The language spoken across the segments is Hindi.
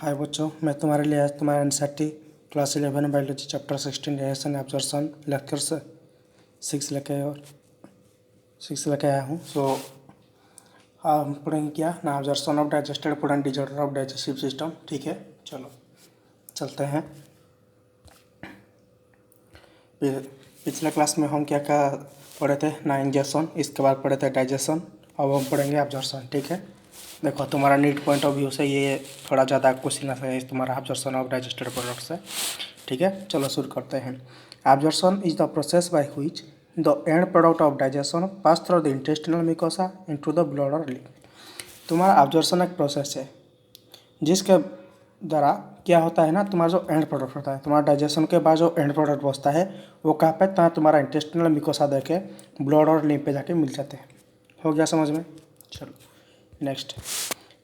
हाय बच्चों, मैं तुम्हारे लिए आज तुम्हारा NCERT class 11 biology chapter 16 reaction absorption lecture से 6 लेके आया हूँ। हम पढ़ेंगे क्या ना, absorption of digested food and disorder of digestive system. ठीक है, चलो चलते हैं। पिछले क्लास में हम क्या क्या पढ़े थे ना, इंजेक्शन, इसके बाद पढ़े थे डाइजेशन, अब हम पढ़ेंगे एब्जॉर्प्शन। ठीक है, देखो तुम्हारा नीट पॉइंट ऑफ व्यू से ये थोड़ा ज़्यादा क्वेश्चन है तुम्हारा एब्जॉर्प्शन ऑफ डाइजेस्टेड प्रोडक्ट से। ठीक है, चलो शुरू करते हैं। Absorption is the process by which the end product of digestion pass through the intestinal mucosa into the blood और लिक्विड। तुम्हारा एब्जॉर्प्शन एक प्रोसेस है जिसके द्वारा क्या होता है ना, तुम्हारा जो एंड प्रोडक्ट होता है, तुम्हारा डाइजेशन के बाद जो एंड प्रोडक्ट बचता है वो कहाँ पे, तुम्हारा इंटेस्टिनल मिकोसा देके ब्लड और लिम्फ पे जाके मिल जाते हैं। हो गया समझ में? चलो next,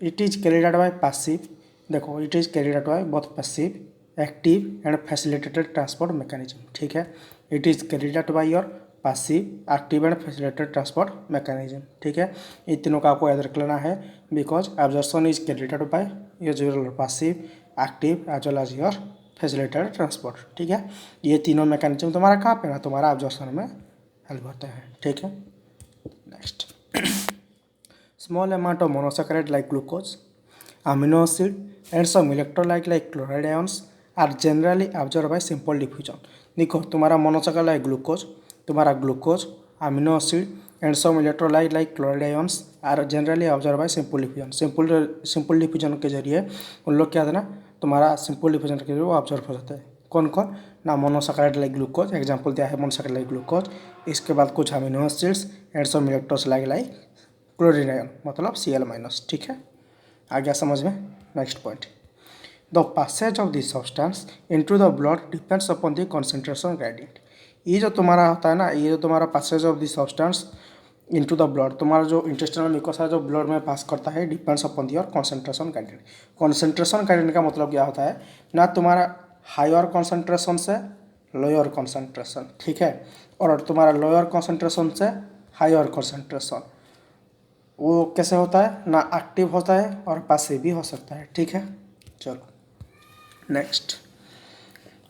it is carried out by passive. देखो, it is carried out by both passive active and facilitated transport mechanism. ठीक है, it is carried out by your passive active and facilitated transport mechanism. ठीक है, इन तीनों का आपको याद रख लेना है, because absorption is carried out by your passive active as well as your facilitated transport. ठीक है, ये तीनों मैकेनिज्म तुम्हारा कहाँ पे ना, तुम्हारा एब्जॉर्प्शन में हेल्प होते हैं। ठीक है, next, small amount of monosaccharide like glucose, amino acid and some electrolyte like chloride ions are generally absorbed by simple diffusion। देखो, तुम्हारा मोनोसैकेराइड लाइक ग्लूकोज, तुम्हारा glucose, amino acid and some electrolyte like chloride ions are generally observe by simple diffusion. Simple diffusion के जरिए उन लोग क्या है ना, तुम्हारा सिंपल डिफ्यूजन के जरिए वो ऑब्जर्व हो जाता है। कौन कौन ना, मोनोसैकेराइड लाइक ग्लूकोज, एग्जांपल दिया है मोनोसैकेराइड लाइक ग्लूकोज। इसके बाद कुछ amino acids and some electrolyte like chlorine ion, मतलब Cl-। ठीक है, आ गया समझ में? Next point, the passage of this substance into the blood depends upon the concentration gradient. ये जो तुम्हारा होता है ना, ये जो तुम्हारा passage of this substance into the blood, तुम्हारा जो इंटेस्टिनल मिकोसा जो ब्लड में पास करता है, depends upon your concentration gradient. Concentration gradient का मतलब क्या होता है ना, तुम्हारा हायर कंसंट्रेशन से लोअर कंसंट्रेशन। ठीक है, और तुम्हारा लोअर कंसंट्रेशन से हायर कंसंट्रेशन, वो कैसे होता है ना, एक्टिव होता है और पैसिव भी हो सकता है। ठीक है, चलो next,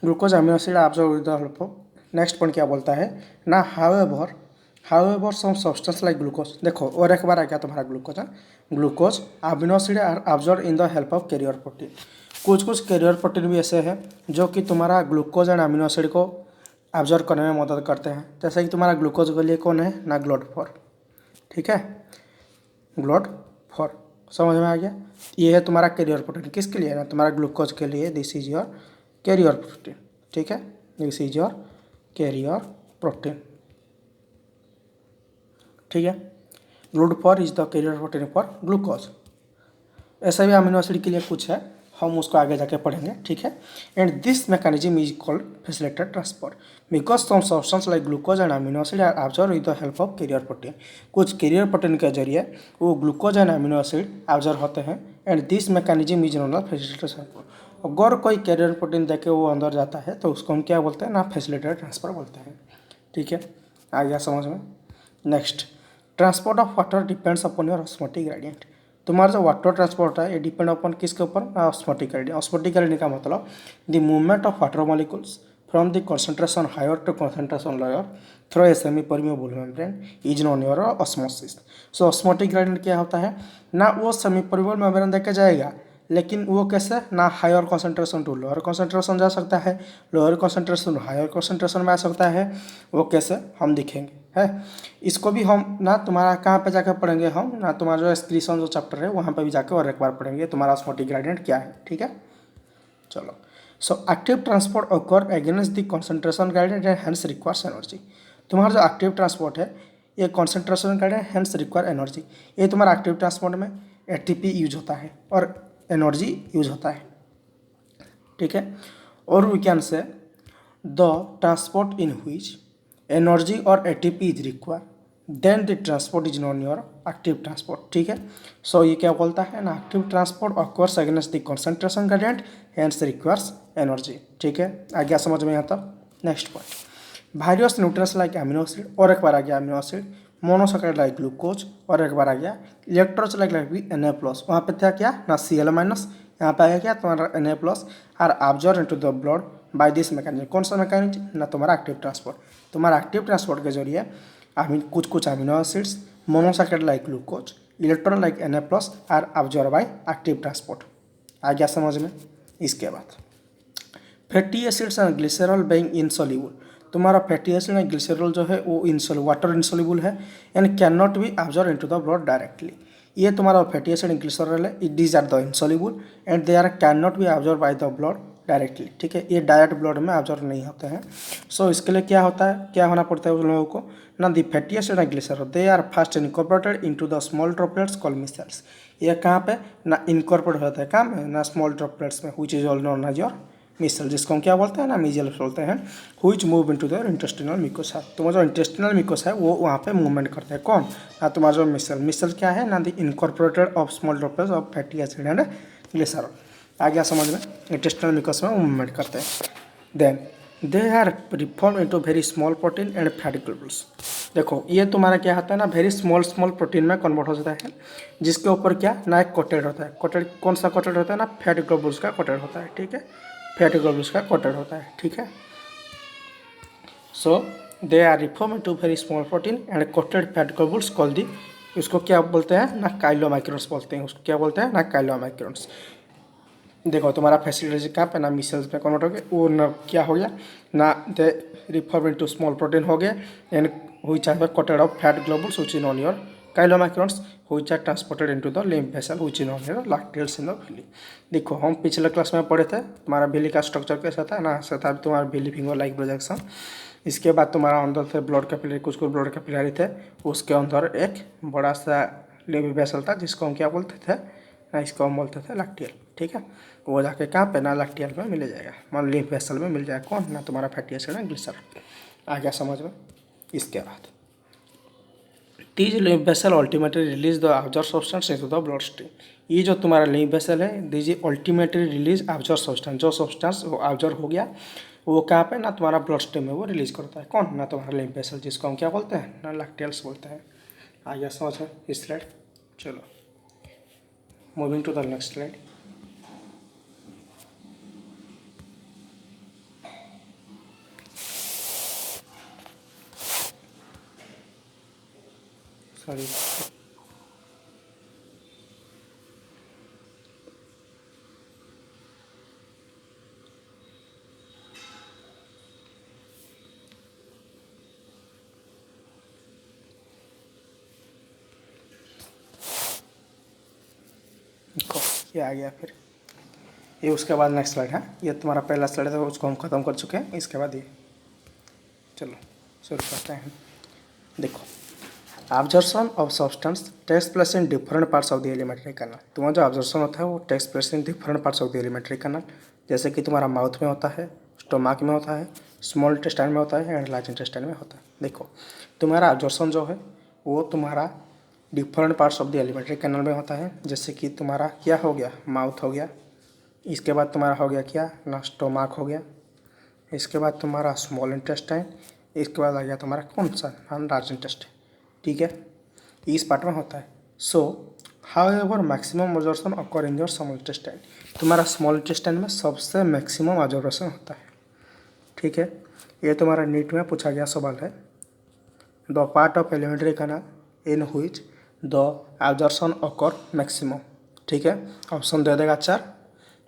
glucose amino acid observe. Next point क्या बोलता है ना, however some substance like glucose. देखो, और एक बार आ गया तुम्हारा ग्लूकोज है, glucose amino acid are observe in the help of carrier protein. कुछ कैरियर प्रोटीन भी ऐसे हैं जो कि तुम्हारा ग्लूकोज एंड अमीनो एसिड को ऑब्जर्व करने में मदद करते हैं। जैसे कि तुम्हारा ग्लूकोज के लिए कौन है ना, GLUT4। ठीक है, GLUT4 समझ में आ गया। ये है तुम्हारा कैरियर प्रोटीन, किसके लिए ना, तुम्हारा ग्लूकोज के लिए। This is your carrier protein. ठीक है, this is your carrier protein. ठीक है, GLUT4 is the carrier protein for glucose. ऐसा भी अमीनो एसिड के लिए कुछ है, हम उसको आगे जाके पढ़ेंगे। ठीक है, and this mechanism is called facilitated transport because some substance like glucose and amino acid are observe with the help of carrier protein. कुछ कैरियर प्रोटीन के जरिए वो glucose and amino acid observe होते हैं, and this mechanism is known as facilitated transport. अगर कोई कैरियर प्रोटीन देके वो अंदर जाता है तो उसको हम क्या बोलते हैं ना, फैसिलिटेटेड ट्रांसफर बोलते हैं। ठीक है, आ गया समझ में? Next, transport of water depends upon your osmotic gradient. तुम्हारा जो वाटर ट्रांसपोर्ट है ये डिपेंड अपॉन किसके ऊपर, ऑस्मोटिक ग्रेडियंट। ऑस्मोटिक ग्रेडियंट का मतलब the movement of water molecules from the concentration higher to concentration lower through a semi permeable membrane is known your osmosis. So osmotic gradient क्या होता है ना, वो सेमी परमिएबल मेम्ब्रेन देके जाएगा, लेकिन वो कैसे ना, higher concentration to lower concentration जा सकता है, lower concentration to higher concentration में आ सकता है। वो कैसे हम दिखेंगे है, इसको भी हम ना तुम्हारा कहाँ पे जाकर पढ़ेंगे हम ना, तुम्हारा जो एक्सक्रीशन जो चैप्टर है वहाँ पे भी जाकर और एक बार पढ़ेंगे तुम्हारा ऑस्मोटिक ग्रेडियंट क्या है। ठीक है, चलो। So active transport occur against the concentration gradient and hence requires energy. तुम्हारा जो एक्टिव ट्रांसपोर्ट है ये concentration gradient hence require energy, ये तुम्हारा एक्टिव ट्रांसपोर्ट में ATP यूज होता है और एनर्जी यूज होता है। ठीक है, और we can say the transport in which energy और ATP is require then the transport is known your active transport. ठीक है, सो ये क्या बोलता है ना, active transport occurs against the concentration gradient hence requires energy. ठीक है, आ गया समझ में यहाँ तक? Next point, various nutrients like amino acid, और एक बार आ गया amino acid, monosaccharide like glucose, और एक बार आ गया इलेक्ट्रोलाइट लाइक Na+, वहाँ पे था क्या ना, Cl-, यहाँ पे आएगा क्या तुम्हारा Na+ are absorb into the blood by this mechanism. कौन सा मैकेनिज्म ना तुम्हारा एक्टिव ट्रांसपोर्ट। तुम्हारा एक्टिव ट्रांसपोर्ट के जरिए कुछ amino acids monosaccharide like glucose electron like Na+ are absorb by active transport. आ गया समझ में। इसके बाद fatty acids and glycerol being insoluble. तुम्हारा फैटी एसिड एंड ग्लिसरॉल जो है वो वाटर इनसॉल्युबल है and can not be absorb into the blood directly. ये तुम्हारा फैटी एसिड एंड ग्लिसरॉल है, it is are the insoluble and they are can not be absorb by the blood directly. ठीक है, ये डायरेक्ट ब्लड में अब्जॉर्ब नहीं होते हैं। सो इसके लिए क्या होता है, क्या होना पड़ता है उन लोगों को ना, the fatty acid and glycerol they are first incorporated into the small droplets called micelles. ये कहाँ पे ना इनकॉर्पोरेट होता है, कहाँ में ना स्मॉल ड्रॉपलेट्स में, which is all known as your micelle, जिसको हम क्या बोलते हैं ना मीजल बोलते हैं, which move into the intestinal mucosa. तुम्हारा जो इंटेस्टिनल मिकोसा है वो वहाँ पे मूवमेंट करते हैं। कौन ना तुम्हारा जो मिसल क्या है ना, the incorporated of small droplets of fatty acid and glycerol. आ गया समझ में, इंटेस्टिनल मिकोसा में मूवमेंट करते हैं। Then they are reform into very small protein and fat globules. देखो ये तुम्हारा क्या होता है ना, वेरी स्मॉल प्रोटीन में कन्वर्ट हो जाता है, जिसके ऊपर क्या ना एक कोटेड होता है। कोटेड कौन सा कोटेड होता है ना, फैट ग्लोबुल्स का कोटेड होता है। ठीक है, फैट ग्लोबुल्स का कोटेड होता है। ठीक है, so they are reform into very small protein and coated fat globules call the, उसको क्या बोलते हैं ना, काइलोमाइक्रोन्स बोलते हैं। उसको क्या बोलते हैं ना, काइलोमाइक्रोन्स। देखो तुम्हारा फैसिलिटी कहाँ पे ना मिसल्स में कन्वर्ट हो गया, वो न क्या हो गया ना, they reform into small protein हो गया and which are coated of fat globules which is on your chylomicrons which are transported into the lymph vessel which is on your lacteals in the villi. देखो हम पिछले क्लास में पढ़े थे तुम्हारा विली का स्ट्रक्चर कैसा था ना, ऐसा था तुम्हारा विली फिंगर लाइक प्रोजेक्शन। इसके बाद तुम्हारा अंदर थे ब्लड कैपिलरी, कुछ ब्लड कैपिलरी थे, उसके अंदर एक बड़ा सा लिम्फ वेसल था जिसको हम क्या बोलते थे ना, इसको हम बोलते थे लैक्टियल। ठीक है, वो जाके कहाँ पे ना लैक्टियल में मिल जाएगा, मान लिम्फ वेसल में मिल जाएगा। कौन ना तुम्हारा फैटी एसिड एंड ग्लिसरॉल। आ गया समझ में। इसके बाद these lymph vessel ultimately release the absorbed substance into the blood stream। ये जो तुम्हारा लिम्फ वेसल है, दीजिए अल्टीमेटली रिलीज अब्जॉर्ब सब्सटेंस, जो सब्सटेंस वो अब्जॉर्ब हो गया वो कहाँ पे ना तुम्हारा ब्लड स्ट्रीम में वो रिलीज करता है। कौन ना तुम्हारा लिम्फ वेसल, जिसको हम क्या बोलते हैं ना लैक्टेल्स बोलते हैं। आ गया समझ में इस स्लाइड। चलो moving to the next slide. Sorry देखो ये आ गया, फिर ये उसके बाद नेक्स्ट स्लाइड है। ये तुम्हारा पहला स्लाइड था, उसको हम खत्म कर चुके हैं। इसके बाद ये चलो शुरू करते हैं। देखो absorption of substance takes place in different parts of the alimentary canal. तुम्हारा जो ऑब्जर्प्शन होता है वो takes place in different parts of the alimentary canal, जैसे कि तुम्हारा माउथ में होता है, स्टोमक में होता है, स्मॉल इंटेस्टाइन में होता है एंड लार्ज इंटेस्टाइन में होता है। देखो तुम्हारा ऑब्जर्प्शन जो है वो तुम्हारा different parts of the alimentary canal में होता है, जैसे कि तुम्हारा क्या हो गया, माउथ हो गया, इसके बाद तुम्हारा हो गया क्या ना, स्टोमक हो गया, इसके बाद तुम्हारा स्मॉल इंटेस्टाइन, इसके बाद आ गया तुम्हारा कौन सा लार्ज इंटेस्टाइन। ठीक है, इस पार्ट में होता है। सो however maximum observation occur in your small intestine. तुम्हारा स्मॉल इंटेस्टाइन में सबसे मैक्सिमम ऑब्जर्वेशन होता है। ठीक है, ये तुम्हारा नीट में पूछा गया सवाल है। The part of alimentary canal in which the observation occur maximum. ठीक है, ऑप्शन दे देगा 4,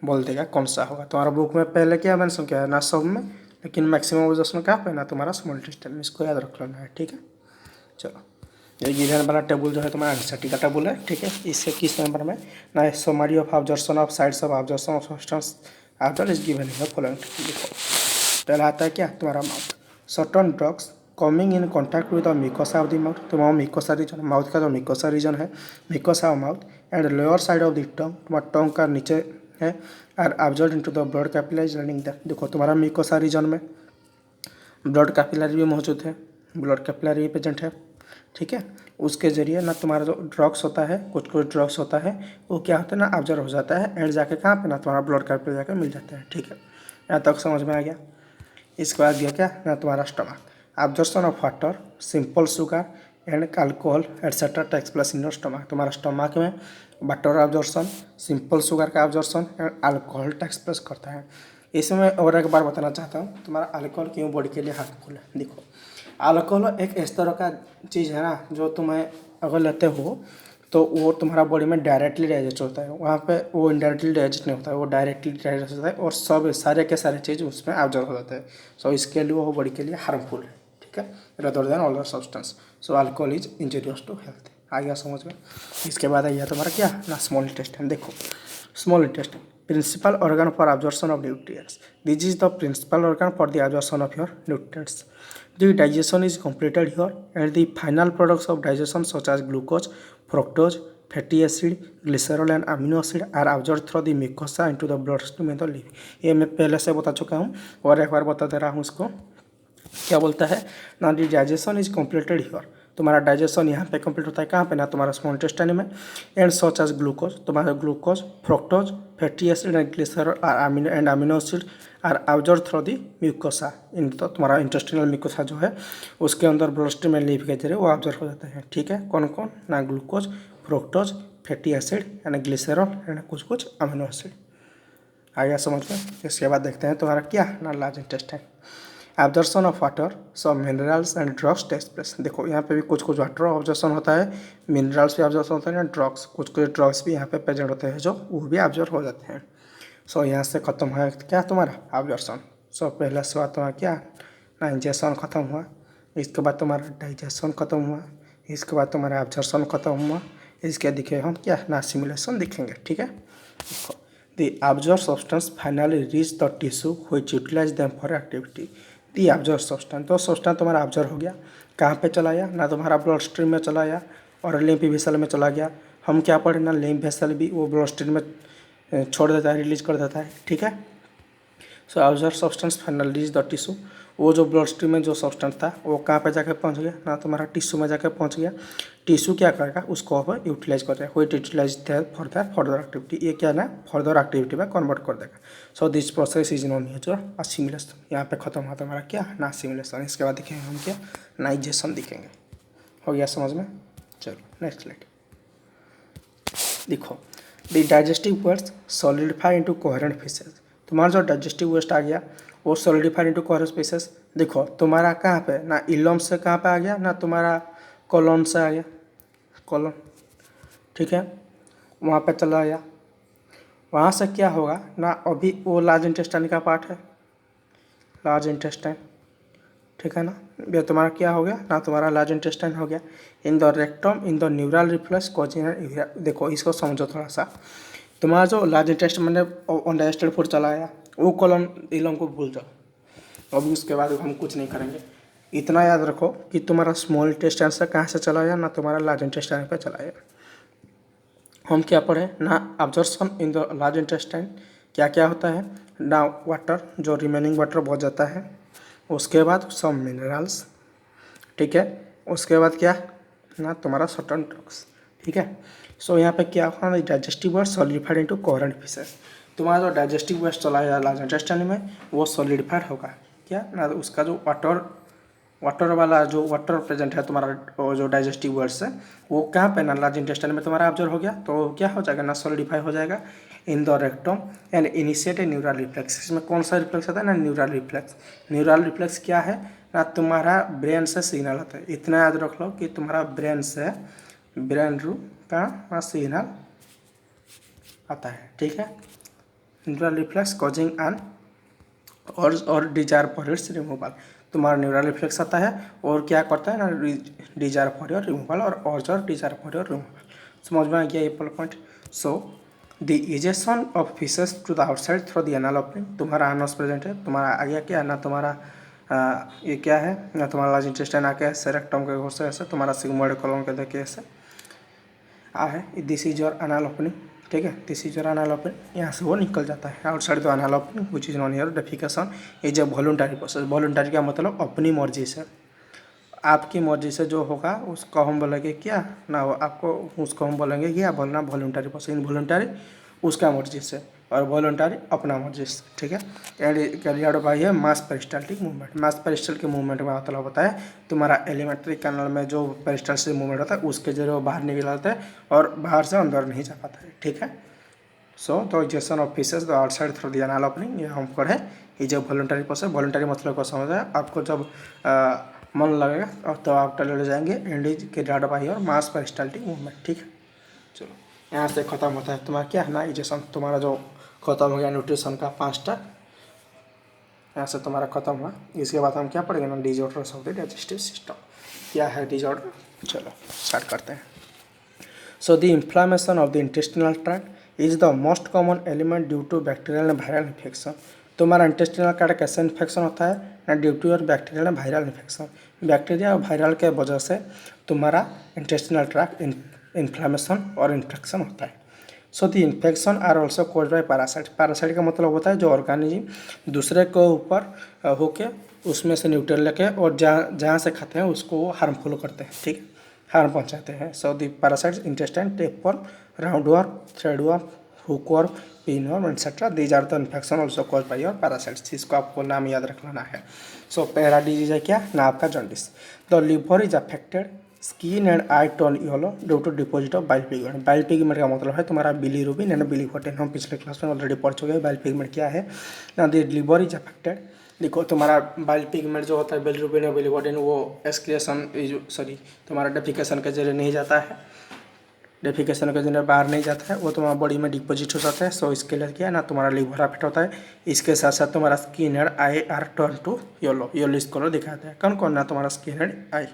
बोल देगा कौन सा होगा। तुम्हारा बुक में पहले क्या मेंशन किया है ना, सब में, लेकिन मैक्सिमम ऑब्जर्वेशन कहाँ पे ना तुम्हारा स्मॉल इंटेस्टाइन में। इसको याद रख लेना है। ठीक है, चलो ये गिवन वाला टेबल जो है तुम्हारा एंग्जाइटी का टेबल है। ठीक है, इससे किस नंबर में ना, summary of observation of sides of observation of substance observe is given in the following. देखो पहला आता है क्या तुम्हारा mouth. Certain drugs coming in contact with the mucosa of the mouth. तुम्हारा मिकोसा रीजन, माउथ का जो मिकोसा रीजन है, mucosa of mouth and lower side of the tongue, तुम्हारा टंग का नीचे है, are observe into the blood capillaries running that. देखो तुम्हारा मिकोसा रीजन में ब्लड कैपिलरी भी मौजूद है, ब्लड कैपिलरी भी प्रेजेंट है। ठीक है, उसके ज़रिए ना तुम्हारा जो ड्रग्स होता है, कुछ ड्रग्स होता है वो क्या होता है ना, ऑब्जर्व हो जाता है एंड जाके कहाँ पे ना तुम्हारा ब्लड कैपिलरी जाकर मिल जाता है। ठीक है, यहाँ तक समझ में आ गया। इसके बाद गया क्या ना तुम्हारा stomach. Observation of water, simple sugar and alcohol etcetera takes place in your stomach. तुम्हारा स्टमक में वाटर एब्जॉर्प्शन, सिंपल शुगर का absorption and alcohol takes place करता है। इसमें और एक बार बताना चाहता हूँ तुम्हारा अल्कोहल क्यों बॉडी के लिए हार्मफुल है। देखो अल्कोहल एक इस तरह का चीज़ है ना जो तुम्हें अगर लेते हो तो वो तुम्हारा बॉडी में डायरेक्टली डाइजेस्ट होता है, वहाँ पे वो इनडायरेक्टली डाइजेस्ट नहीं होता है, वो डायरेक्टली डाइजेस्ट होता है और सब सारे के सारे चीज़ उसमें ऑब्जर्व हो जाते हैं। सो इसके लिए वो बॉडी के लिए हार्मफुल है, ठीक है, rather than other substance. So alcohol is injurious to health. आ गया समझ में। इसके बाद आ गया तुम्हारा क्या ना स्मॉल इंटेस्टाइन। देखो small intestine principal organ for absorption of nutrients. This is the principal organ for the absorption of your nutrients. The digestion is completed here and the final products of digestion such as glucose, fructose, fatty acid, glycerol and amino acid are absorbed through the mucosa into the bloodstream and the liver। ये मैं पहले से बता चुका हूँ और एक बार बता दे रहा हूँ इसको। क्या बोलता है ना the digestion is completed here. तुम्हारा डाइजेशन यहाँ पे कंप्लीट होता है कहाँ पे ना तुम्हारा स्मॉल इंटेस्टाइन में। एंड सच एज ग्लूकोज तुम्हारा glucose, fructose, fatty acid and glycerol and amino acid are observe through the mucosa. इन तो तुम्हारा इंटेस्टिनल म्यूकोसा जो है उसके अंदर ब्लड स्ट्रीम में लीव के जरिए वो ऑब्जर्व हो जाते हैं, ठीक है। कौन कौन ना glucose, fructose, fatty acid and glycerol and कुछ अमीनो एसिड। आ गया समझ में। इसके बाद देखते हैं तुम्हारा क्या ना large intestine. Absorption of water, so minerals and drugs takes place. देखो यहाँ पे भी कुछ वाटर ऑब्जॉर्प्शन होता है, मिनरल्स भी ऑब्जॉर्प्शन होता है, ड्रग्स कुछ ड्रग्स भी यहाँ पे प्रेजेंट होते हैं जो वो भी ऑब्जर्व हो जाते हैं। सो यहाँ से खत्म हुआ क्या तुम्हारा ऑब्जॉर्प्शन। सो पहला से तुम्हारा क्या ना इंजेक्शन खत्म हुआ, इसके बाद तुम्हारा डाइजेशन खत्म हुआ, इसके बाद तुम्हारा ऑब्जॉर्प्शन खत्म हुआ, इसके दिखे हम क्या ना सिमुलेशन दिखेंगे, ठीक है। देखो the observe substance finally reach the tissue which utilize them for activity. The observe substance तो सब्सटेंस तुम्हारा ऑब्जर्व हो गया, कहाँ पे चला गया ना तुम्हारा ब्लड स्ट्रीम में चला गया और लिम्फ वेसल में चला गया। हम क्या पढ़े ना लिम्फ वेसल भी वो ब्लड स्ट्रीम में छोड़ देता है, रिलीज कर देता है, ठीक है। So observe substance final reach the tissue, वो जो ब्लड स्ट्रीम में जो सब्सटेंस था वो कहाँ पे जाकर पहुँच गया ना तुम्हारा टिश्यू में जाकर पहुँच गया। टिश्यू क्या करेगा उसको अब यूटिलाइज कर देगा, कोई यूटिलाइज फर्दर एक्टिविटी, ये क्या ना फर्दर एक्टिविटी में कन्वर्ट कर देगा। So this process is known as assimilation. यहाँ पे खत्म हुआ तुम्हारा क्या ना असिमुलेशन। इसके बाद दिखेंगे हम क्या नाइजेशन दिखेंगे। हो गया समझ में। चलो नेक्स्ट स्लाइड देखो। The digestive waste solidify into coherent pieces. तुम्हारा जो डाइजेस्टिव वेस्ट आ गया वो सॉलिडिफाई इनटू कोहेरेंट पीसेस। देखो तुम्हारा कहाँ पे ना इलम से कहाँ पे आ गया ना तुम्हारा कोलन से आ गया, कोलन, ठीक है, वहाँ पे चला गया। वहाँ से क्या होगा ना अभी वो लार्ज इंटेस्टाइन का पार्ट है, लार्ज इंटेस्टाइन, ठीक है ना। ये तुम्हारा क्या हो गया ना तुम्हारा लार्ज इंटेस्टाइन हो गया। In the rectum in the neural reflex कोजिनल। देखो इसको समझो थोड़ा सा। तुम्हारा जो लार्ज इंटेस्टाइन मैंने अनडाइजेस्टेड फूड चला गया वो कोलन इलम को भूल जाओ, अभी उसके बाद हम कुछ नहीं करेंगे। इतना याद रखो कि तुम्हारा स्मॉल इंटेस्टाइन से कहाँ से चला गया ना तुम्हारा लार्ज इंटेस्टाइन पे चला गया। हम क्या पढ़े ना absorption in the large intestine क्या क्या होता है ना वाटर, जो रिमेनिंग वाटर बच जाता है, उसके बाद सब मिनरल्स, ठीक है, उसके बाद क्या ना तुम्हारा सर्टेन ड्रग्स, ठीक है। सो यहाँ पे क्या होगा digestive waste solidified into coherent pieces. तुम्हारा जो डाइजेस्टिव वेस्ट चला गया लार्ज इंटेस्टाइन में वो सॉलिडिफाइड होगा क्या ना उसका जो वाटर वाला जो वाटर प्रेजेंट है तुम्हारा जो डाइजेस्टिव वेस्ट है वो कहाँ पे ना लार्ज इंटेस्टाइन में तुम्हारा ऑब्जर्व हो गया, तो क्या हो जाएगा ना सॉलिडिफाई हो जाएगा इन the rectum and initiate A neural reflex. इसमें कौन सा रिफ्लेक्स आता है ना न्यूरल रिफ्लेक्स। न्यूरल रिफ्लेक्स क्या है ना तुम्हारा ब्रेन से सिग्नल आता है। इतना याद रख लो कि तुम्हारा ब्रेन से ब्रेन रू का सिग्नल आता है, ठीक है। न्यूरल रिफ्लेक्स कॉजिंग एन और डिजायर फॉर इट्स रिमूवल। तुम्हारा न्यूरल रिफ्लेक्स आता है और क्या करता है ना डिजायर फॉर योर रिमूवल और डिजायर फॉर योर रिमूवल। समझ में आ गया ये point. So the ejection of faeces to the outside through the anal opening. तुम्हारा एनस प्रेजेंट है, तुम्हारा आ गया क्या ना तुम्हारा ये क्या है ना तुम्हारा लार्ज इंटेस्टाइन आके ऐसे रेक्टम के घोर से ऐसे तुम्हारा सिग्मोइड कॉलम के देखे ऐसे आ है, this is your anal opening, ठीक है, this is your anal opening. यहाँ से वो निकल जाता है outside the anal opening which is known your defecation is a voluntary process. Voluntary का मतलब अपनी मर्जी से, आपकी मर्जी से जो होगा उसको हम बोलेंगे क्या ना आपको उसको हम बोलेंगे क्या बोलना वॉलंटरी प्रोसेस। इनवॉलंटरी उसका मर्जी से, और वॉलंटरी अपना मर्जी से, ठीक है। कैरियड बाय है मास पेरिस्टाल्टिक मूवमेंट। मास पेरिस्टाल्टिक मूवमेंट का मतलब होता है तुम्हारा एलिमेंट्री कैनल में जो पेरिस्टाल्टिक मूवमेंट होता है उसके जरिए वो बाहर निकल आता है और बाहर से अंदर नहीं जा पाता है, ठीक है। So the ejection of fishes the outside through the anal opening, ये हम पढ़े। ये जो वॉलंटरी प्रोसेस, वॉलंटरी मतलब को समझ है आपको, जब मन लगेगा तो आप टॉयलेट जाएंगे। एंड कैरियड बाय और मास पेरिस्टाल्टिक मूवमेंट, ठीक है। चलो यहाँ से ख़त्म होता है तुम्हारा क्या है ना इजेक्शन, तुम्हारा जो ख़त्म हो गया न्यूट्रिशन का 5टा, यहाँ से तुम्हारा खत्म हुआ। इसके बाद हम क्या पढ़ेंगे ना, disorders of the digestive system. क्या है डिजऑर्डर, चलो स्टार्ट करते हैं। So the inflammation of the intestinal tract is the most common element due to bacterial and viral infection. तुम्हारा इंटेस्टिनल ट्रैक्ट कैसे इन्फेक्शन होता है ना, ड्यू टू और bacterial and viral infection. Bacteria और वायरल के वजह से तुम्हारा इंटेस्टिनल ट्रैक्ट इन्फ्लामेशन और इन्फेक्शन होता है। So the infection are also cause bye parasite. Parasite का मतलब होता है जो ऑर्गेनिज्म दूसरे के ऊपर होके उसमें से न्यूट्रिएंट लेके और जहाँ से खाते हैं उसको हार्मफुल करते हैं, ठीक है, हार्म पहुँचाते हैं। So the parasites intestine, tapeworm, roundworm, threadworm, hookworm, pinworm etcetera, these are the infection also cause by your parasites. इसको आपको नाम याद रखना है। सो पैरा डिजीज है क्या ना, आपका jaundice. The liver is affected, skin and eye turn yellow due to deposit of bile pigment. Bile pigment का मतलब है तुम्हारा बिलीरुबिन एंड बिलीवर्टिन। हम पिछले क्लास में ऑलरेडी पढ़ चुके हैं बाइल पिगमेंट क्या है ना। द लिवर इज अफेक्टेड, देखो तुम्हारा बाइल पिगमेंट जो होता है बिलीरुबिन और बिलीवर्टिन वो एक्सक्रिएशन तुम्हारा डेफिकेशन के जरिए नहीं जाता है, डेफिकेशन के जरिए बाहर नहीं जाता है, वो तुम्हारा बॉडी में डिपॉजिट हो जाता है। सो इसके लिए क्या है ना तुम्हारा लिवर अफेक्ट होता है। इसके साथ साथ तुम्हारा skin and eye are turn to yellow, yellow colour दिखाता है। कौन कौन ना, तुम्हारा स्किन एंड आई,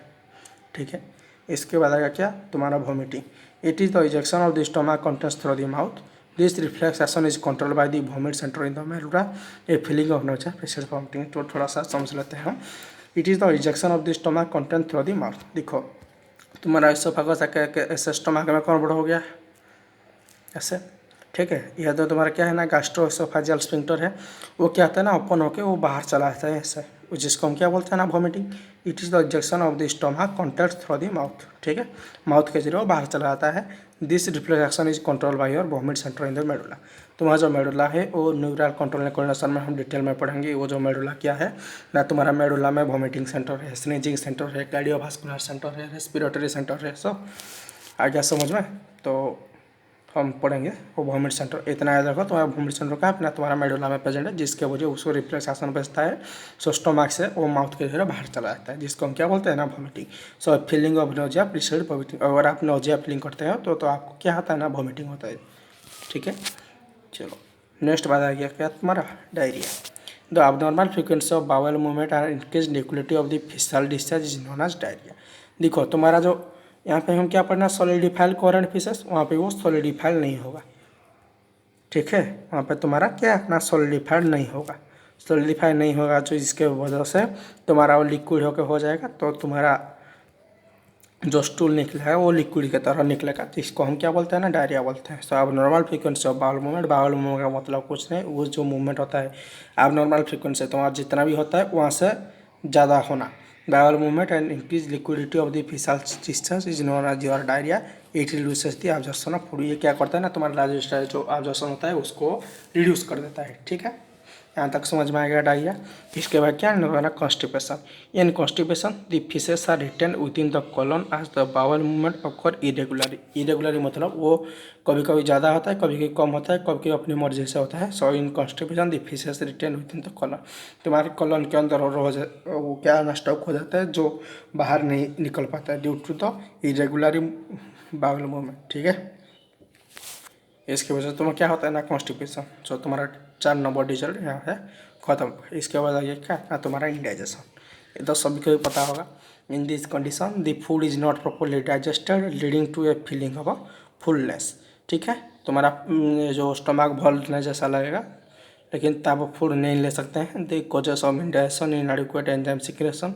ठीक है। इसके बाद आएगा क्या तुम्हारा vomiting. It is the ejection of the stomach contents through the mouth. This reflex action is control by the vomit centre in the medulla, a feeling of nausea pressure vomiting. तो थोड़ा सा समझ लेते हैं हम। It is the ejection of the stomach content through the mouth. देखो तुम्हारा इसोफेगस ऐसे स्टमक में कौन बड़ा हो गया ऐसे, ठीक है। यह तो तुम्हारा क्या है ना गैस्ट्रोएसोफेजियल स्फिंक्टर है, वो क्या होता है ना ओपन होकर वो बाहर चला जाता है ऐसे, जिसको हम क्या बोलते हैं ना vomiting. It is the injection of the stomach contact through the mouth, ठीक है, माउथ के जरिए वो बाहर चला जाता है। This reflection is control by your vomit centre in the medulla. तुम्हारा जो मेडुला है वो न्यूरल कंट्रोल कोऑर्डिनेशन में हम डिटेल में पढ़ेंगे। वो जो मेडुला क्या है ना, तुम्हारा मेडुला में वॉमिटिंग सेंटर है, स्नीजिंग सेंटर है, कार्डियोवास्कुलर सेंटर है, रेस्पिरेटरी सेंटर है। सब आ गया समझ में, तो हम पढ़ेंगे वो वॉमिट सेंटर। इतना याद रखो तुम्हारा वॉमिट सेंटर का अपना तुम्हारा मेडुला में प्रेजेंट है, जिसके वजह उसको रिफ्लेक्स एक्शन भेजता है। सो स्टोमक से वो माउथ के जरिए बाहर चला जाता है, जिसको हम क्या बोलते हैं ना vomiting. So feeling of nausea preceded vomiting. अगर आप नोजिया फीलिंग करते हो तो आपको क्या होता है ना वॉमिटिंग होता है, ठीक है। चलो नेक्स्ट बात आ गया क्या तुम्हारा diarrhoea. The abnormal frequency of bowel movement और increase liquidity of the faecal discharge is known as diarrhoea. देखो तुम्हारा जो यहाँ पे हम क्या पढ़ना सॉलिडिफाइड कोहेरेंट फीसेस, वहाँ पे वो सॉलिडिफाइड नहीं होगा, ठीक है। वहाँ पे तुम्हारा क्या अपना सॉलिडिफाइड नहीं होगा, सॉलिडिफाइड नहीं होगा जो इसके वजह से तुम्हारा वो लिक्विड होकर हो जाएगा। तो तुम्हारा जो स्टूल निकलेगा वो लिक्विड की तरह निकलेगा, तो इसको हम क्या बोलते हैं ना डायरिया बोलते हैं। सो अब normal frequency of bowel movement, bowel movement का मतलब कुछ नहीं, वो जो मूवमेंट होता है अब नॉर्मल फ्रीक्वेंसी तुम्हारा जितना भी होता है वहाँ से ज़्यादा होना। Bowel movement and increase liquidity of the faecal discharge is known as your diarrhoea. It reduces the absorption of food. ये क्या करता है ना तुम्हारा डाइजेस्ट जो एब्जॉर्प्शन होता है उसको रिड्यूस कर देता है, ठीक है। यहाँ तक समझ में आ गया डायरिया। इसके बाद क्या होगा constipation. In constipation the faeces are retain within the colon as the bowel movement occur irregularly. Irregularly मतलब वो कभी कभी ज़्यादा होता है, कभी कभी कम होता है, कभी कभी अपनी मर्जी से होता है। So in constipation the faeces retain within the colon, तुम्हारे कॉलन के अंदर वो क्या स्टॉक हो जाता है जो बाहर नहीं निकल पाता है due to the irregular bowel movement, ठीक है। इसकी वजह से तुम्हें क्या होता है ना कॉन्स्टिपेशन। सो तुम्हारा 4 नंबर डिजिट यहाँ है खत्म। इसके बाद आइए क्या ना तुम्हारा इंडाइजेशन। ये तो सभी को ही पता होगा। In this condition the food is not properly digested leading to a feeling of fullness, ठीक है। तुम्हारा जो स्टमक भरने जैसा लगेगा, लेकिन तब फूड नहीं ले सकते हैं। The causes of indigestion inadequate enzyme secretion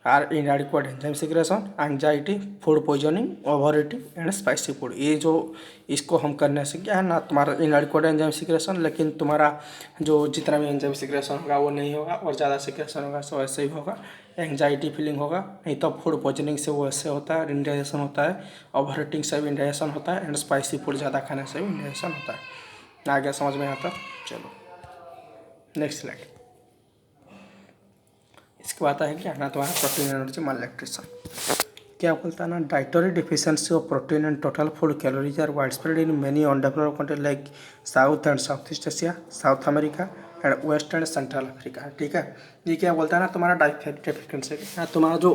are inadequate enzyme secretion, anxiety, food poisoning, over eating and spicy food. ये जो इसको हम करने से क्या है ना तुम्हारा इनएडिक्वेट एंजाइम सिक्रेशन, लेकिन तुम्हारा जो जितना भी एंजाइम सिक्रेशन होगा वो नहीं होगा और ज़्यादा सिक्रेशन होगा सो ऐसे ही होगा। एंजाइटी फीलिंग होगा, नहीं तो फूड पॉइजनिंग से वो ऐसे होता है, इंडाइजेशन होता है, ओवर ईटिंग से भी इंडाइजेशन होता है एंड स्पाइसी फूड ज़्यादा खाने से भी इंडाइजेशन होता है। आ गया समझ में आता। चलो नेक्स्ट स्लाइड। इसके बाद है क्या ना तुम्हारा प्रोटीन एनर्जी मालन्यूट्रिशन। क्या बोलता है ना, dietary deficiency of protein and total food calories are wide spread in many undeveloped country like South and South East Asia, South America and West and Central Africa. ठीक है, ये क्या बोलता है ना, तुम्हारा डाइट डिफिशियंसी ना, तुम्हारा जो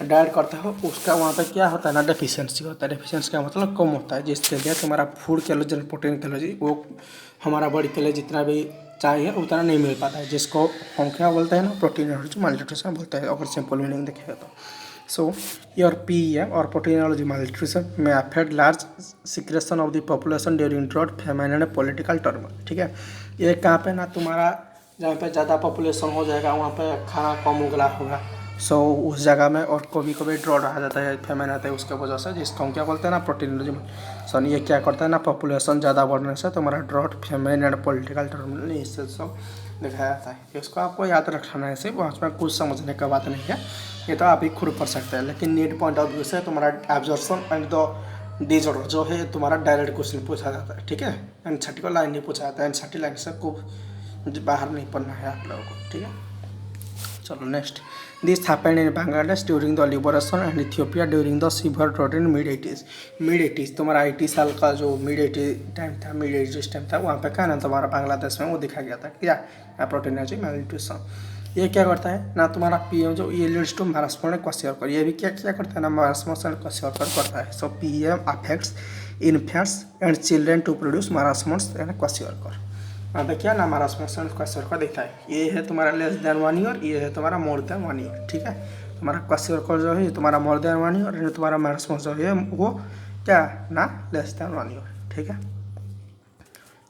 डाइट करते हो उसका वहाँ पे क्या होता है ना, डेफिशिएंसी होता है। डेफिशिएंसी का मतलब कम होता है, जिसके लिए तुम्हारा फूड कैलोरी प्रोटीन कैलोरी वो हमारा बॉडी के लिए जितना भी चाहिए उतना नहीं मिल पाता है, जिसको हम क्या बोलते हैं ना, प्रोटीन एनर्जी मालन्यूट्रिशन बोलते हैं अगर सिंपल मीनिंग देखेगा तो। So your PEM or protein energy malnutrition may affect large secretion of the population during drought, famine and political turmoil। ठीक है, ये कहाँ पे ना तुम्हारा जहाँ पे ज़्यादा पॉपुलेशन हो जाएगा वहाँ पे खाना कम उगला होगा। सो उस जगह में और कभी कभी ड्रॉट आ जाता है, फेमैन आता है उसके वजह से, जिसको हम क्या बोलते हैं ना, प्रोटीन एनर्जी सन। ये क्या करता है ना, पॉपुलेशन ज़्यादा बढ़ने से तुम्हारा ड्रॉट, फेमैन एंड पॉलिटिकल टर्मोइल इससे सब दिखाया जाता है। इसको आपको याद रखना है, सिर्फ उसमें कुछ समझने का बात नहीं है, ये तो आप ही खुद पढ़ सकते हैं। लेकिन नीट पॉइंट ऑफ व्यू से तुम्हारा एब्जॉर्प्शन एंड द डिसऑर्डर जो है तुम्हारा डायरेक्ट क्वेश्चन पूछा जाता है। ठीक है, एनसीईआरटी को लाइन नहीं पूछा जाता है, एनसीईआरटी लाइन से को बाहर नहीं पढ़ना है आप लोगों को। ठीक है, चलो next. This happened in Bangladesh during the liberation and Ethiopia during the severe drought in mid 80s। Mid 80s तुम्हारा 80 साल का जो मिड 80 टाइम था, मिड 80s टाइम था, वहाँ पे क्या ना तुम्हारा बांग्लादेश में वो दिखा गया था क्या, प्रोटीन एनर्जी मालन्यूट्रिशन। ये क्या करता है ना, तुम्हारा पीएम जो ये लीड्स टू मारास्मोस एंड क्वेश्चन, ये भी क्या क्या करता है ना, मारास्मोस एंड क्वेश्चन करता है। So PM affects infants and children to produce marasmus and question. यहाँ पे क्या ना, मारास्मोस एंड क्वेश्चन दिखता है। ये है तुम्हारा लेस देन 1 ईयर, ये है तुम्हारा मोर देन 1 ईयर। ठीक है, तुम्हारा क्वेश्चन जो है तुम्हारा मोर देन 1 ईयर, तुम्हारा मारास्मोस जो है वो क्या ना, लेस देन 1 ईयर। ठीक है,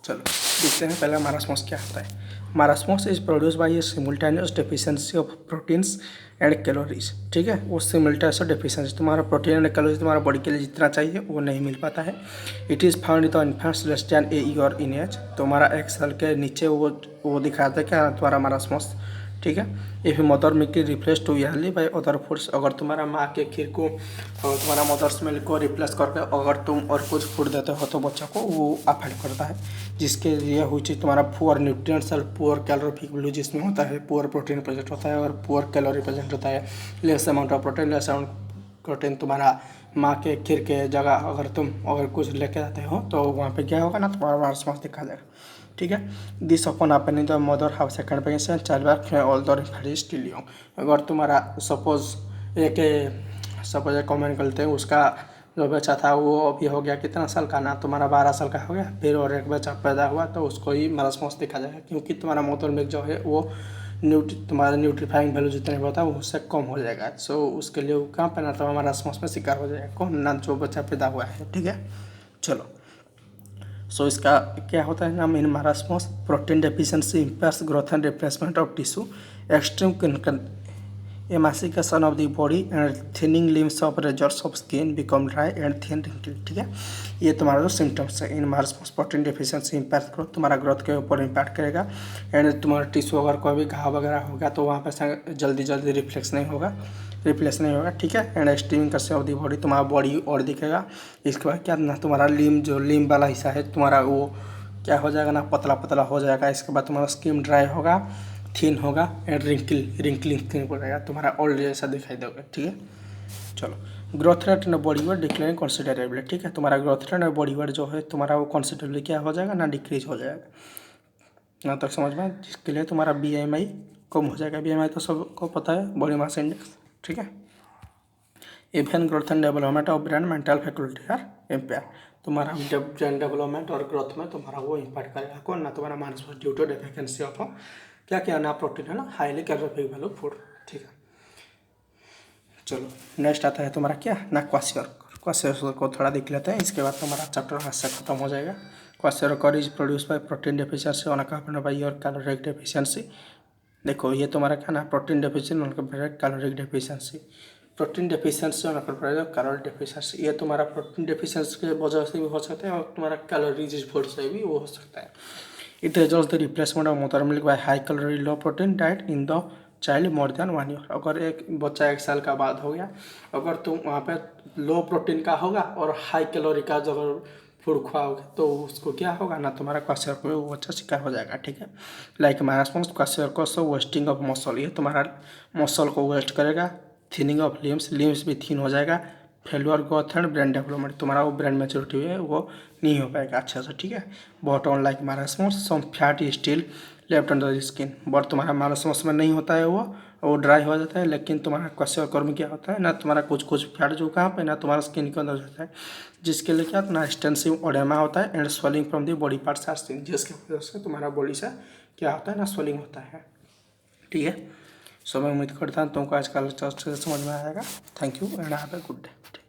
चलो देखते हैं पहले मारास्मोस क्या होता है। Marasmus is produce by a simultaneous deficiency of proteins and calories. ठीक है, वो सिमुल्टेनियस डेफिशिएंसी तुम्हारा प्रोटीन एंड कैलोरीज तुम्हारा बॉडी के लिए जितना चाहिए वो नहीं मिल पाता है। It is found in the infants less than a year in age. तुम्हारा 1 साल के नीचे वो दिखाता है क्या, तुम्हारा मारास्मोस। ठीक है, if mother milk replace too early by other foods, अगर तुम्हारा माँ के खीर को और तुम्हारा मदर्स मिल्क को रिप्लेस करके अगर तुम और कुछ फूड देते हो तो बच्चा को वो अफेक्ट करता है, जिसके लिए हुई चीज़ तुम्हारा पुअर न्यूट्रिएंट्स और पुअर कैलोरीफिक वैल्यू जिसमें होता है, पुअर प्रोटीन प्रेजेंट होता है और पुअर कैलोरी प्रेजेंट होता है। Less amount of protein, less amount protein तुम्हारा माँ के खीर के जगह अगर कुछ लेके आते हो तो वहाँ पे क्या होगा ना, तुम्हारा मारास्मोस दिखा देगा। ठीक है, दिस अपन अपनी the mother how second pregnancy and child birth all the refer still young. अगर तुम्हारा सपोज एक कॉमेंट करते हैं, उसका जो बच्चा था वो अभी हो गया कितना साल का ना, तुम्हारा 12 साल का हो गया, फिर और एक बच्चा पैदा हुआ तो उसको ही मारास्मोस दिखा जाएगा, क्योंकि तुम्हारा मदर मिल्क जो है वो तुम्हारा न्यूट्रीफाइंग वैल्यू जितने होता है वो उससे कम हो जाएगा। सो उसके लिए वो कहाँ पे ना, तो मारास्मोस में शिकार हो जाएगा कौन ना, जो बच्चा पैदा हुआ है। ठीक है, चलो। सो इसका क्या होता है नाम, in marasmus protein deficiency impairs growth and replacement of tissue, extreme emaciation of the body and thinning limbs of रेजर्स of skin become dry and thin wrinkle. ठीक है, ये तुम्हारा जो सिम्टम्स है, in marasmus protein deficiency impair growth, तुम्हारा ग्रोथ के ऊपर इम्पैक्ट करेगा। एंड तुम्हारा टिश्यू अगर कोई भी घाव वगैरह होगा तो वहाँ पर जल्दी रिप्लेस नहीं होगा। ठीक है, एंड एक्सट्रीम कसे ऑफ द बॉडी, तुम्हारा बॉडी और दिखेगा। इसके बाद क्या ना, तुम्हारा लिम्ब वाला हिस्सा है तुम्हारा वो क्या हो जाएगा ना, पतला पतला हो जाएगा। इसके बाद तुम्हारा स्किन ड्राई होगा, थिन होगा एंड रिंकलिंग थिन हो जाएगा, तुम्हारा ओल्ड जैसा दिखाई देगा। ठीक है, चलो। Growth rate and body weight decline considerably. ठीक है, तुम्हारा growth rate and body weight जो है तुम्हारा वो कंसिडरेबली क्या हो जाएगा ना, डिक्रीज हो जाएगा। यहाँ तक समझ में, जिसके लिए तुम्हारा BMI कम हो जाएगा। BMI तो सबको पता है, बॉडी मास इंडेक्स। ठीक है, even growth and development of brain mental faculty are impair. तुम्हारा ब्रेन डेवलपमेंट और ग्रोथ में तुम्हारा वो इम्पैक्ट करेगा कौन ना, तुम्हारा marasmus due to deficiency of क्या ना, प्रोटीन है ना, हाईली कैलोरीफिक वैल्यू फूड। ठीक है, चलो नेक्स्ट आता है तुम्हारा क्या ना, क्वेश्चन को थोड़ा देख लेते हैं, इसके बाद तुम्हारा चैप्टर हाथ से खत्म हो जाएगा। Question is produce bye protein deficiency on accompanied by your caloric deficiency. देखो ये तुम्हारा क्या ना, protein deficiency on accompanied caloric deficiency, protein deficiency on accompanied calorie deficiency. ये तुम्हारा प्रोटीन डेफिशिएंसी की वजह से भी हो सकता है और तुम्हारा कैलोरीज फूड से भी वो हो सकता है। It results the replacement of mother milk by high calorie low protein diet in the child more than 1 year. अगर एक बच्चा 1 साल का बाद हो गया, अगर तुम वहाँ पे लो प्रोटीन का होगा और हाई कैलोरी का जो फूड खुआओगे तो उसको क्या होगा ना, तुम्हारा क्वेश्चन में वो अच्छा शिकार हो जाएगा, ठीक है। लाइक माइनस क्वेश्चन को सो वेस्टिंग ऑफ मसल, ये तुम्हारा मसल को वेस्ट करेगा। थिनिंग ऑफ लिम्स भी थिन हो जाएगा। Failure growth and brain development, तुम्हारा वो ब्रेन मैच्योरिटी है वो नहीं हो पाएगा अच्छे से, ठीक है। Bottom like minus some fat still left under the skin, but तुम्हारा माइनस में नहीं होता है वो ड्राई हो जाता है। लेकिन तुम्हारा क्वेश्चन में क्या होता है ना, तुम्हारा कुछ कुछ फैट जो कहाँ पे ना तुम्हारा स्किन के अंदर जाता है, जिसके लिए क्या ना एक्सटेंसिव ओडेमा होता है and swelling from the body parts are seen, जिसके वजह से तुम्हारा बॉडी से क्या होता है ना स्वेलिंग होता है, ठीक है। सो मैं उम्मीद करता हूँ तुमको आज का लेक्चर अच्छे से समझ में आएगा। Thank you and have a good day.